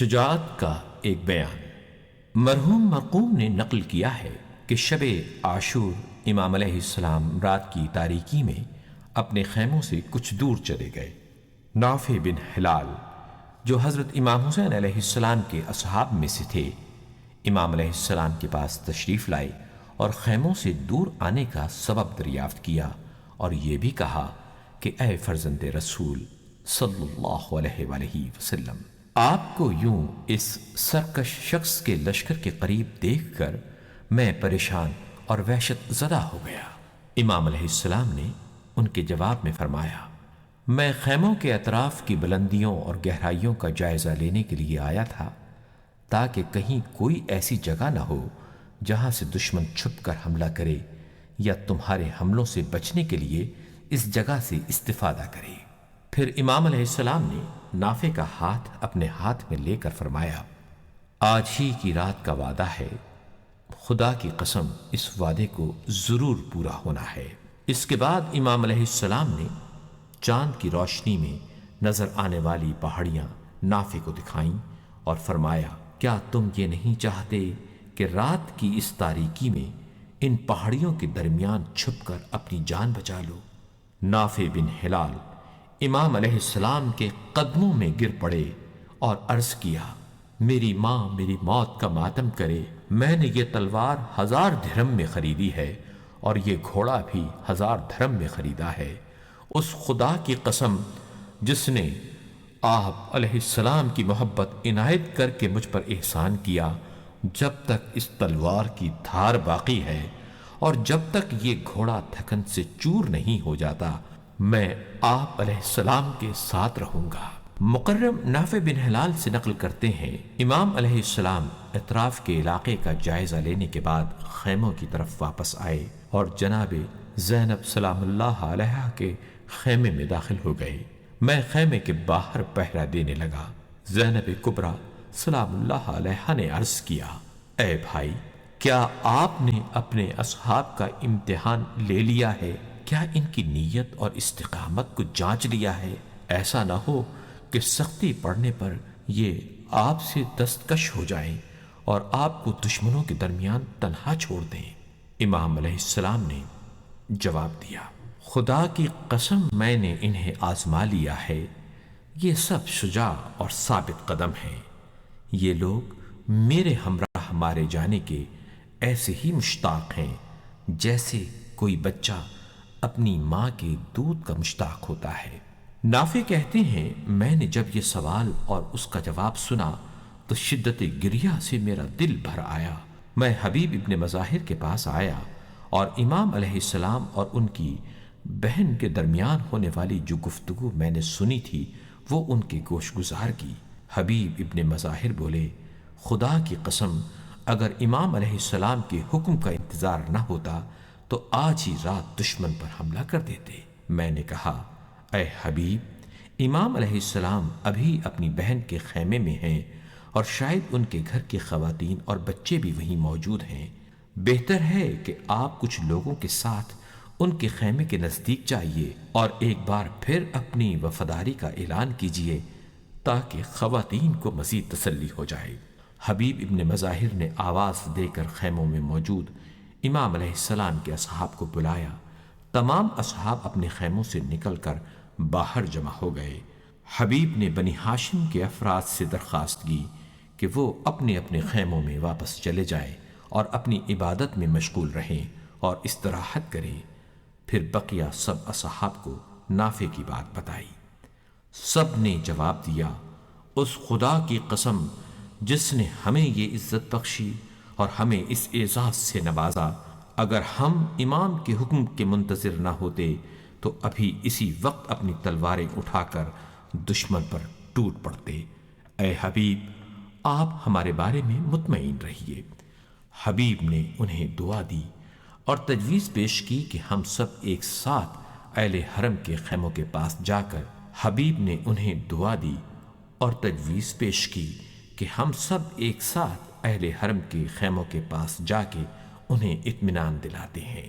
شجاعت کا ایک بیان۔ مرحوم مرقوم نے نقل کیا ہے کہ شب عاشور امام علیہ السلام رات کی تاریکی میں اپنے خیموں سے کچھ دور چلے گئے۔ نافع بن ہلال جو حضرت امام حسین علیہ السلام کے اصحاب میں سے تھے، امام علیہ السلام کے پاس تشریف لائے اور خیموں سے دور آنے کا سبب دریافت کیا اور یہ بھی کہا کہ اے فرزند رسول صلی اللہ علیہ وآلہ وسلم، آپ کو یوں اس سرکش شخص کے لشکر کے قریب دیکھ کر میں پریشان اور وحشت زدہ ہو گیا۔ امام علیہ السلام نے ان کے جواب میں فرمایا، میں خیموں کے اطراف کی بلندیوں اور گہرائیوں کا جائزہ لینے کے لیے آیا تھا تاکہ کہیں کوئی ایسی جگہ نہ ہو جہاں سے دشمن چھپ کر حملہ کرے یا تمہارے حملوں سے بچنے کے لیے اس جگہ سے استفادہ کرے۔ پھر امام علیہ السلام نے نافع کا ہاتھ اپنے ہاتھ میں لے کر فرمایا، آج ہی کی رات کا وعدہ ہے، خدا کی قسم اس وعدے کو ضرور پورا ہونا ہے۔ اس کے بعد امام علیہ السلام نے چاند کی روشنی میں نظر آنے والی پہاڑیاں نافع کو دکھائیں اور فرمایا، کیا تم یہ نہیں چاہتے کہ رات کی اس تاریکی میں ان پہاڑیوں کے درمیان چھپ کر اپنی جان بچا لو؟ نافع بن ہلال امام علیہ السلام کے قدموں میں گر پڑے اور عرض کیا، میری ماں میری موت کا ماتم کرے، میں نے یہ تلوار 1000 درہم میں خریدی ہے اور یہ گھوڑا بھی 1000 درہم میں خریدا ہے۔ اس خدا کی قسم جس نے آپ علیہ السلام کی محبت عنایت کر کے مجھ پر احسان کیا، جب تک اس تلوار کی دھار باقی ہے اور جب تک یہ گھوڑا تھکن سے چور نہیں ہو جاتا، میں آپ علیہ السلام کے ساتھ رہوں گا۔ مکرم نافع بن ہلال سے نقل کرتے ہیں، امام علیہ السلام اطراف کے علاقے کا جائزہ لینے کے بعد خیموں کی طرف واپس آئے اور جناب زینب سلام اللہ علیہا کے خیمے میں داخل ہو گئے۔ میں خیمے کے باہر پہرا دینے لگا۔ زینب کبریٰ سلام اللہ علیہا نے عرض کیا، اے بھائی، کیا آپ نے اپنے اصحاب کا امتحان لے لیا ہے؟ کیا ان کی نیت اور استقامت کو جانچ لیا ہے؟ ایسا نہ ہو کہ سختی پڑنے پر یہ آپ سے دستکش ہو جائیں اور آپ کو دشمنوں کے درمیان تنہا چھوڑ دیں۔ امام علیہ السلام نے جواب دیا، خدا کی قسم میں نے انہیں آزما لیا ہے، یہ سب شجاع اور ثابت قدم ہیں، یہ لوگ میرے ہمراہ مارے جانے کے ایسے ہی مشتاق ہیں جیسے کوئی بچہ اپنی ماں کے دودھ کا مشتاق ہوتا ہے۔ نافع کہتے ہیں، میں نے جب یہ سوال اور اس کا جواب سنا تو شدت گریہ سے میرا دل بھر آیا۔ میں حبیب ابن مظاہر کے پاس آیا اور امام علیہ السلام اور ان کی بہن کے درمیان ہونے والی جو گفتگو میں نے سنی تھی وہ ان کے گوش گزار کی۔ حبیب ابن مظاہر بولے، خدا کی قسم اگر امام علیہ السلام کے حکم کا انتظار نہ ہوتا تو آج ہی رات دشمن پر حملہ کر دیتے۔ میں نے کہا، اے حبیب، امام علیہ السلام ابھی اپنی بہن کے خیمے میں ہیں اور شاید ان کے گھر کی خواتین اور بچے بھی وہیں موجود ہیں۔ بہتر ہے کہ آپ کچھ لوگوں کے ساتھ ان کے خیمے کے نزدیک جائیے اور ایک بار پھر اپنی وفاداری کا اعلان کیجیے تاکہ خواتین کو مزید تسلی ہو جائے۔ حبیب ابن مظاہر نے آواز دے کر خیموں میں موجود امام علیہ السلام کے اصحاب کو بلایا۔ تمام اصحاب اپنے خیموں سے نکل کر باہر جمع ہو گئے۔ حبیب نے بنی ہاشم کے افراد سے درخواست کی کہ وہ اپنے اپنے خیموں میں واپس چلے جائیں اور اپنی عبادت میں مشغول رہیں اور استراحت کریں۔ پھر بقیہ سب اصحاب کو نافع کی بات بتائی۔ سب نے جواب دیا، اس خدا کی قسم جس نے ہمیں یہ عزت بخشی اور ہمیں اس اعزاز سے نوازا، اگر ہم امام کے حکم کے منتظر نہ ہوتے تو ابھی اسی وقت اپنی تلواریں اٹھا کر دشمن پر ٹوٹ پڑتے۔ اے حبیب، آپ ہمارے بارے میں مطمئن رہیے۔ حبیب نے انہیں دعا دی اور تجویز پیش کی کہ ہم سب ایک ساتھ اہل حرم کے خیموں کے پاس جا کر حبیب نے انہیں دعا دی اور تجویز پیش کی کہ ہم سب ایک ساتھ اہل حرم کے خیموں کے پاس جا کے انہیں اطمینان دلاتے ہیں۔